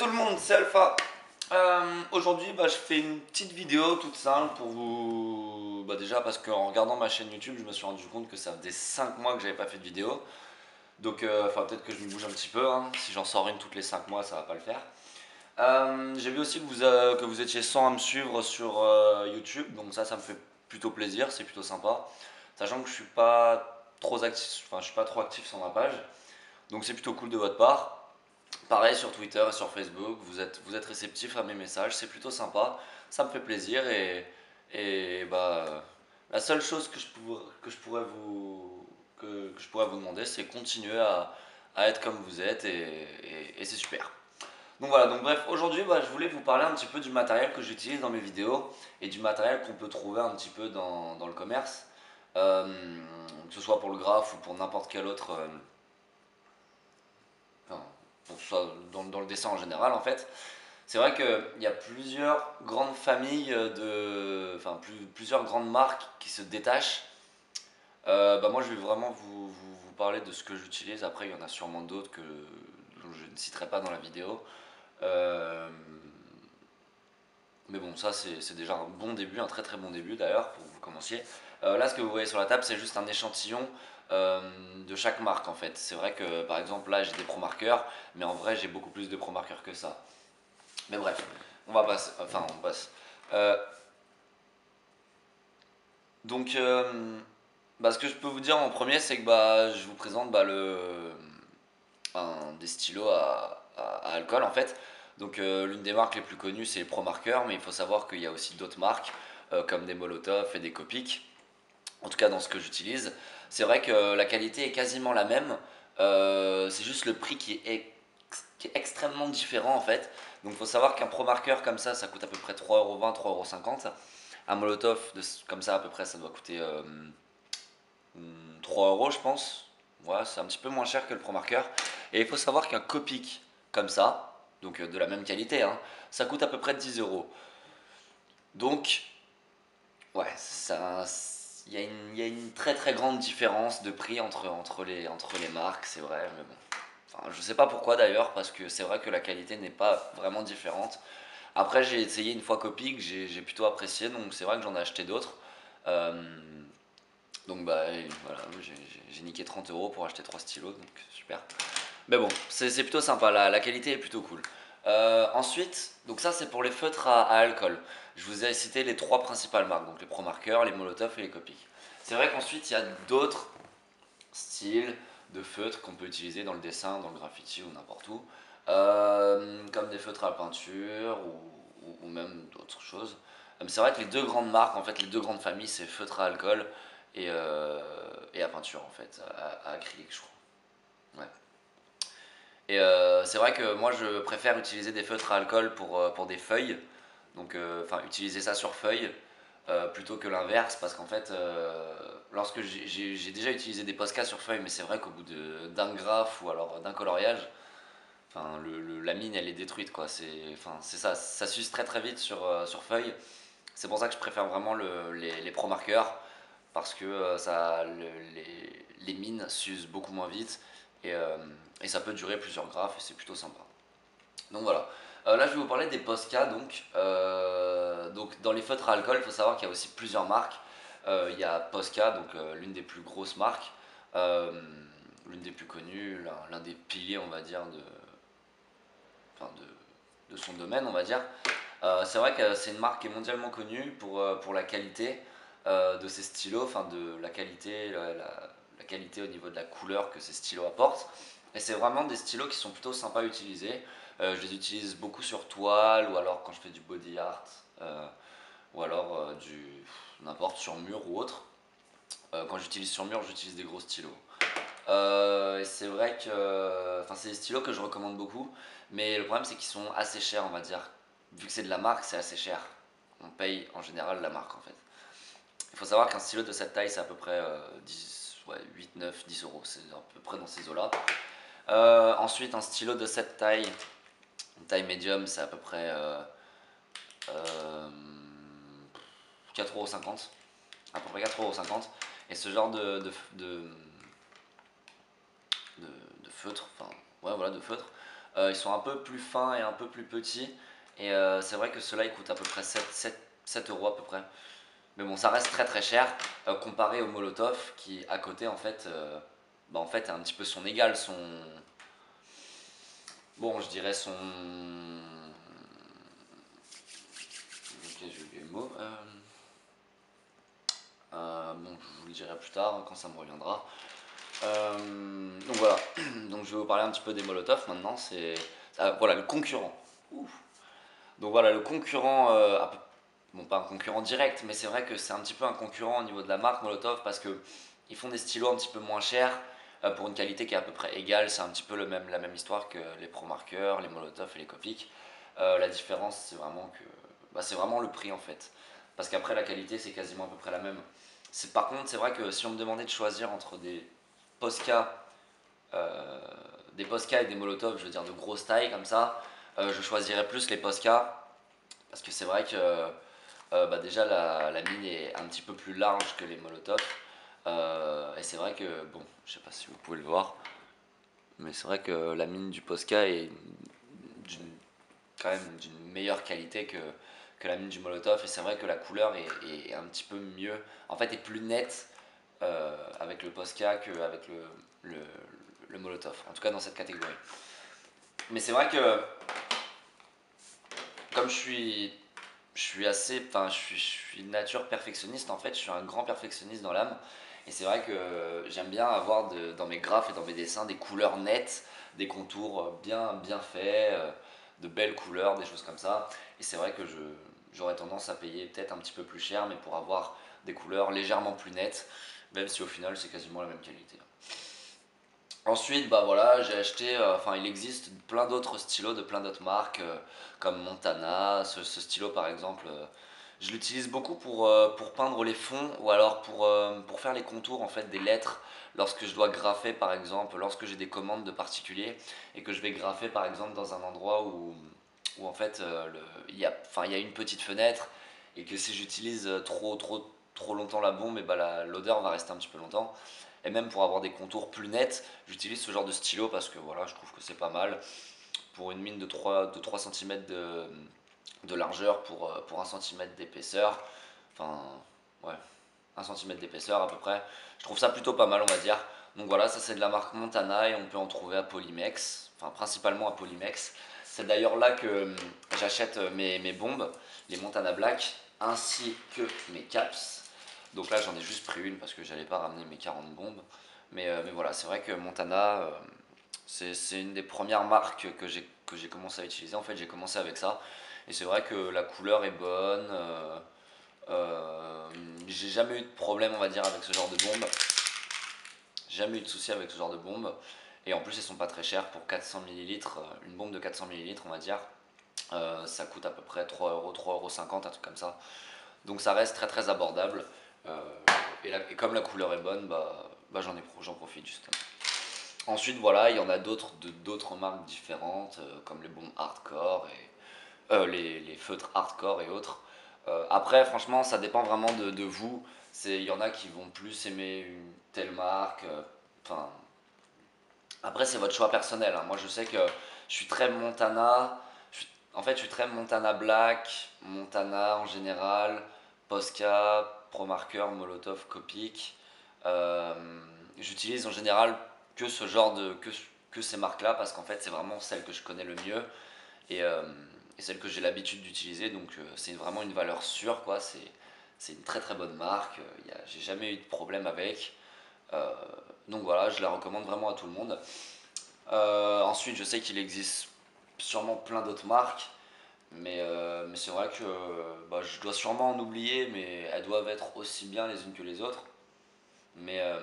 tout le monde, c'est Alpha. Aujourd'hui, je fais une petite vidéo toute simple pour vous. Déjà, parce qu'en regardant ma chaîne YouTube, je me suis rendu compte que ça faisait 5 mois que j'avais pas fait de vidéo. Donc, peut-être que je me bouge un petit peu. Hein. Si j'en sors une toutes les 5 mois, ça va pas le faire. J'ai vu aussi que vous étiez 100 à me suivre sur YouTube. Donc, ça me fait plutôt plaisir, c'est plutôt sympa. Sachant que je suis pas trop actif, je suis pas trop actif sur ma page. Donc, c'est plutôt cool de votre part. Pareil sur Twitter et sur Facebook, vous êtes réceptifs à mes messages, c'est plutôt sympa, ça me fait plaisir et la seule chose que je pourrais vous demander, c'est continuer à être comme vous êtes et c'est super. Donc voilà, donc bref, aujourd'hui je voulais vous parler un petit peu du matériel que j'utilise dans mes vidéos et du matériel qu'on peut trouver un petit peu dans le commerce, que ce soit pour le graphe ou pour n'importe quel autre. Enfin, pour que ce soit dans le dessin en général en fait. C'est vrai qu'il y a plusieurs grandes familles plusieurs grandes marques qui se détachent. Moi je vais vraiment vous parler de ce que j'utilise. Après il y en a sûrement d'autres dont je ne citerai pas dans la vidéo. Euh, mais bon, ça c'est déjà un bon début, un très très bon début d'ailleurs pour que vous commenciez. Là, ce que vous voyez sur la table, c'est juste un échantillon de chaque marque en fait. C'est vrai que par exemple là j'ai des Pro marqueurs, mais en vrai j'ai beaucoup plus de Pro marqueurs que ça. Mais bref, on passe. Euh, ce que je peux vous dire en premier, c'est que je vous présente des stylos à alcool en fait. Donc l'une des marques les plus connues c'est Pro Marker, mais il faut savoir qu'il y a aussi d'autres marques comme des Molotov et des Copic. En tout cas dans ce que j'utilise. C'est vrai que la qualité est quasiment la même, c'est juste le prix qui est extrêmement différent en fait. Donc il faut savoir qu'un Pro Marker comme ça coûte à peu près 3,20€, 3,50€. Un Molotov comme ça à peu près ça doit coûter 3€ je pense. Voilà, c'est un petit peu moins cher que le Pro Marker. Et il faut savoir qu'un Copic comme ça, donc de la même qualité, hein, ça coûte à peu près 10€. Donc ouais, il y a une très très grande différence de prix entre les marques, c'est vrai, mais bon. Enfin, je sais pas pourquoi d'ailleurs, parce que c'est vrai que la qualité n'est pas vraiment différente. Après, j'ai essayé une fois Copic, j'ai plutôt apprécié, donc c'est vrai que j'en ai acheté d'autres. Euh, et voilà, j'ai niqué 30€ pour acheter 3 stylos, donc super. Mais bon, c'est plutôt sympa, la qualité est plutôt cool. Ensuite, donc ça c'est pour les feutres à alcool. Je vous ai cité les trois principales marques, donc les Pro Marker, les Molotov et les Copic. C'est vrai qu'ensuite il y a d'autres styles de feutres qu'on peut utiliser dans le dessin, dans le graffiti ou n'importe où, comme des feutres à peinture ou même d'autres choses. C'est vrai que les deux grandes marques, en fait, les deux grandes familles, c'est feutre à alcool et à peinture en fait, à acrylique je crois. Ouais. Et c'est vrai que moi je préfère utiliser des feutres à alcool pour des feuilles, donc utiliser ça sur feuille plutôt que l'inverse, parce qu'en fait lorsque j'ai déjà utilisé des Posca sur feuille, mais c'est vrai qu'au bout d'un graphe ou alors d'un coloriage, la mine elle est détruite quoi, c'est ça, ça s'use très très vite sur feuille. C'est pour ça que je préfère vraiment les Pro marqueurs, parce que les mines s'usent beaucoup moins vite et, euh, et ça peut durer plusieurs graphes et c'est plutôt sympa. Donc voilà. Là je vais vous parler des Posca donc dans les feutres à alcool, il faut savoir qu'il y a aussi plusieurs marques. Il y a Posca, donc l'une des plus grosses marques, euh, l'une des plus connues, l'un des piliers on va dire enfin, de son domaine on va dire. C'est vrai que c'est une marque qui est mondialement connue pour la qualité de ses stylos, de la qualité au niveau de la couleur que ces stylos apportent. Et c'est vraiment des stylos qui sont plutôt sympas à utiliser. Je les utilise beaucoup sur toile ou alors quand je fais du body art ou alors n'importe sur mur ou autre. Quand j'utilise sur mur, j'utilise des gros stylos. Et c'est vrai que c'est des stylos que je recommande beaucoup, mais le problème c'est qu'ils sont assez chers, on va dire. Vu que c'est de la marque, c'est assez cher. On paye en général la marque en fait. Il faut savoir qu'un stylo de cette taille, c'est à peu près 8, 9, 10€. C'est à peu près dans ces eaux-là. Ensuite, un stylo de cette taille, une taille médium, c'est à peu près euh, 4,50€. À peu près 4,50€. Et ce genre de feutre, de feutre, Ils sont un peu plus fins et un peu plus petits. Et c'est vrai que ceux-là ils coûtent à peu près 7 euros à peu près. Mais bon, ça reste très très cher comparé au Molotov qui à côté en fait est un petit peu son égal, son... Bon, je dirais son... Ok, j'ai oublié le mot. Bon, je vous le dirai plus tard quand ça me reviendra. Donc voilà, donc je vais vous parler un petit peu des Molotov maintenant. Voilà le concurrent. Ouf. Donc voilà le concurrent, bon pas un concurrent direct, mais c'est vrai que c'est un petit peu un concurrent au niveau de la marque Molotov parce que ils font des stylos un petit peu moins chers pour une qualité qui est à peu près égale. C'est un petit peu la même histoire que les Pro Markers, les Molotov et les Copic. La différence c'est vraiment que c'est vraiment le prix en fait. Parce qu'après la qualité c'est quasiment à peu près la même. Par contre c'est vrai que si on me demandait de choisir entre Posca, euh, des Posca et des Molotov, je veux dire de grosse taille comme ça, je choisirais plus les Posca parce que c'est vrai que déjà la mine est un petit peu plus large que les Molotov. Et c'est vrai que, bon, je sais pas si vous pouvez le voir, mais c'est vrai que la mine du Posca est d'une- quand même d'une meilleure qualité que la mine du Molotov. Et c'est vrai que la couleur est un petit peu mieux, en fait, est plus nette avec le Posca qu'avec le, le Molotov, en tout cas dans cette catégorie. Mais c'est vrai que, comme je suis assez, enfin, je suis de nature perfectionniste en fait, je suis un grand perfectionniste dans l'âme. Et c'est vrai que j'aime bien avoir dans mes graphes et dans mes dessins des couleurs nettes, des contours bien faits, de belles couleurs, des choses comme ça. Et c'est vrai que j'aurais tendance à payer peut-être un petit peu plus cher, mais pour avoir des couleurs légèrement plus nettes, même si au final c'est quasiment la même qualité. Ensuite, bah voilà, j'ai acheté, enfin il existe plein d'autres stylos de plein d'autres marques, comme Montana, ce stylo par exemple, je l'utilise beaucoup pour peindre les fonds ou alors pour faire les contours en fait des lettres lorsque je dois graffer par exemple, lorsque j'ai des commandes de particuliers et que je vais graffer par exemple dans un endroit où en fait il y a une petite fenêtre et que si j'utilise trop longtemps la bombe, et bah l'odeur va rester un petit peu longtemps. Et même pour avoir des contours plus nets, j'utilise ce genre de stylo parce que voilà, je trouve que c'est pas mal. Pour une mine de 3 cm de largeur pour 1 cm d'épaisseur, enfin, ouais, 1 cm d'épaisseur à peu près, je trouve ça plutôt pas mal, on va dire. Donc voilà, ça c'est de la marque Montana et on peut en trouver à Polymex, enfin principalement à Polymex. C'est d'ailleurs là que j'achète mes bombes, les Montana Black, ainsi que mes caps. Donc là j'en ai juste pris une parce que j'allais pas ramener mes 40 bombes. Mais voilà, c'est vrai que Montana, c'est une des premières marques que j'ai commencé à utiliser. En fait, j'ai commencé avec ça. Et c'est vrai que la couleur est bonne. Euh, j'ai jamais eu de problème, on va dire, avec ce genre de bombe. Jamais eu de souci avec ce genre de bombe. Et en plus, elles sont pas très chères pour 400 millilitres. Une bombe de 400 millilitres, on va dire. Ça coûte à peu près 3 euros, 3,50 €, un truc comme ça. Donc ça reste très très abordable. Euh, et comme la couleur est bonne, j'en profite justement. Ensuite, voilà, il y en a d'autres marques différentes, comme les bombes hardcore et les feutres hardcore et autres. Après, franchement, ça dépend vraiment de vous. Il y en a qui vont plus aimer une telle marque. Enfin, après, c'est votre choix personnel, hein. Moi, je sais que je suis très Montana. En fait, je suis très Montana Black, Montana en général, Posca, Pro Marker, Molotov, Copic. Euh, J'utilise en général que ce genre que ces marques-là parce qu'en fait, c'est vraiment celle que je connais le mieux et, euh, et celle que j'ai l'habitude d'utiliser. Donc, c'est vraiment une valeur sûre, quoi. C'est une très très bonne marque. J'ai jamais eu de problème avec. Euh, donc voilà, je la recommande vraiment à tout le monde. Ensuite, je sais qu'il existe sûrement plein d'autres marques, mais c'est vrai que je dois sûrement en oublier, mais elles doivent être aussi bien les unes que les autres. Mais, euh,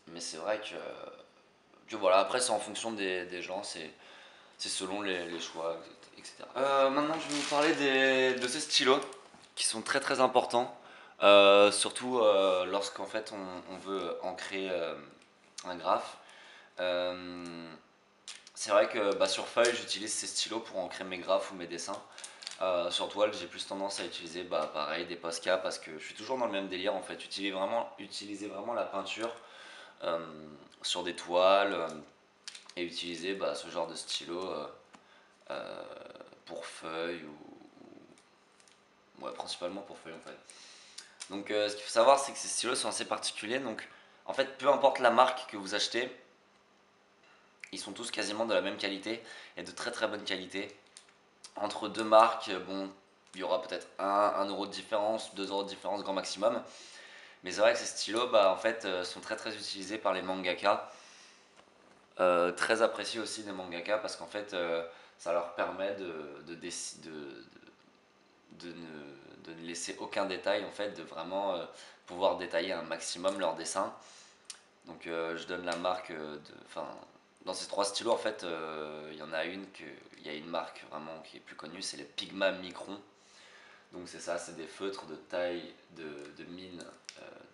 mais c'est vrai que voilà, après c'est en fonction des gens, c'est selon les choix, etc. Maintenant, je vais vous parler de ces stylos qui sont très très importants, surtout lorsqu'en fait on veut ancrer un graphe. Euh, c'est vrai que sur feuille, j'utilise ces stylos pour ancrer mes graphes ou mes dessins. Sur toile, j'ai plus tendance à utiliser pareil des Posca parce que je suis toujours dans le même délire en fait. Utiliser vraiment la peinture euh, sur des toiles, et utiliser ce genre de stylo pour feuilles ouais, principalement pour feuilles en fait. Donc ce qu'il faut savoir, c'est que ces stylos sont assez particuliers, donc en fait peu importe la marque que vous achetez, ils sont tous quasiment de la même qualité et de très très bonne qualité. Entre deux marques, bon, il y aura peut-être 1 euro de différence, 2 euros de différence grand maximum. Mais c'est vrai que ces stylos, en fait, sont très très utilisés par les mangaka. Très appréciés aussi des mangaka parce qu'en fait, ça leur permet de ne laisser aucun détail, en fait, de vraiment pouvoir détailler un maximum leur dessin. Donc je donne la marque, dans ces 3 stylos, en fait, il y en a il y a une marque vraiment qui est plus connue, c'est les Pigma Micron. Donc c'est ça, c'est des feutres de taille, de mine,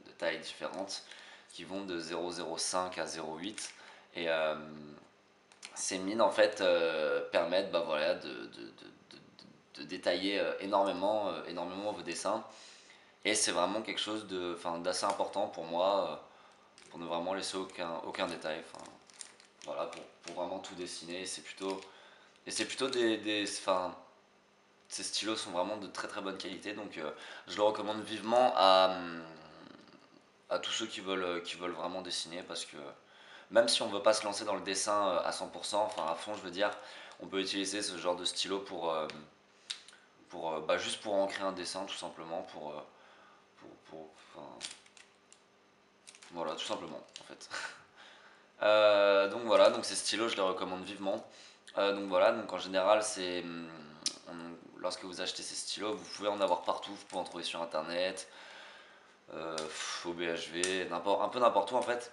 de tailles différentes, qui vont de 0,05 à 0,8. Et ces mines, en fait, permettent voilà, de détailler énormément vos dessins. Et c'est vraiment quelque chose d'assez important pour moi, pour ne vraiment laisser aucun détail. Voilà, pour vraiment tout dessiner. C'est plutôt ces stylos sont vraiment de très très bonne qualité, donc je le recommande vivement à tous ceux qui veulent vraiment dessiner, parce que même si on ne veut pas se lancer dans le dessin à 100%, enfin à fond je veux dire, on peut utiliser ce genre de stylo juste pour ancrer un dessin tout simplement, enfin, voilà tout simplement en fait. Donc voilà, donc ces stylos je les recommande vivement. Donc voilà, donc en général lorsque vous achetez ces stylos, vous pouvez en avoir partout, vous pouvez en trouver sur internet, au BHV, un peu n'importe où en fait.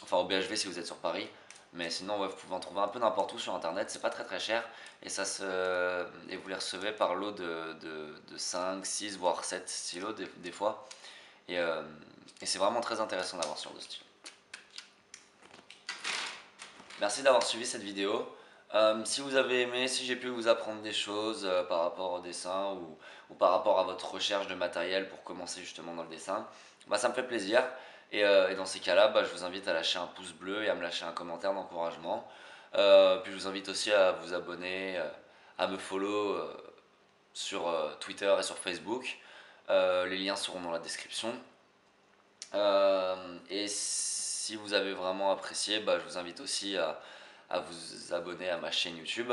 Enfin au BHV si vous êtes sur Paris, mais sinon ouais, vous pouvez en trouver un peu n'importe où sur internet, c'est pas très très cher, et et vous les recevez par lot de 5, 6 voire 7 stylos des fois, et, euh, et c'est vraiment très intéressant d'avoir ce genre de stylo. Merci d'avoir suivi cette vidéo. Si vous avez aimé, si j'ai pu vous apprendre des choses par rapport au dessin, ou par rapport à votre recherche de matériel pour commencer justement dans le dessin, ça me fait plaisir. Et dans ces cas-là, je vous invite à lâcher un pouce bleu et à me lâcher un commentaire d'encouragement. Puis je vous invite aussi à vous abonner, à me follow sur Twitter et sur Facebook. Les liens seront dans la description. Et si vous avez vraiment apprécié, je vous invite aussi à vous abonner à ma chaîne YouTube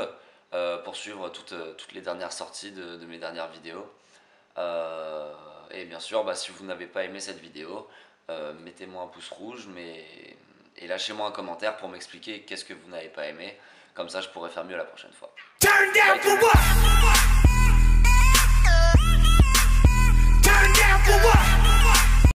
pour suivre toutes les dernières sorties de mes dernières vidéos. Et bien sûr, si vous n'avez pas aimé cette vidéo, mettez-moi un pouce rouge, et lâchez-moi un commentaire pour m'expliquer qu'est-ce que vous n'avez pas aimé. Comme ça, je pourrai faire mieux la prochaine fois. Turn down for what?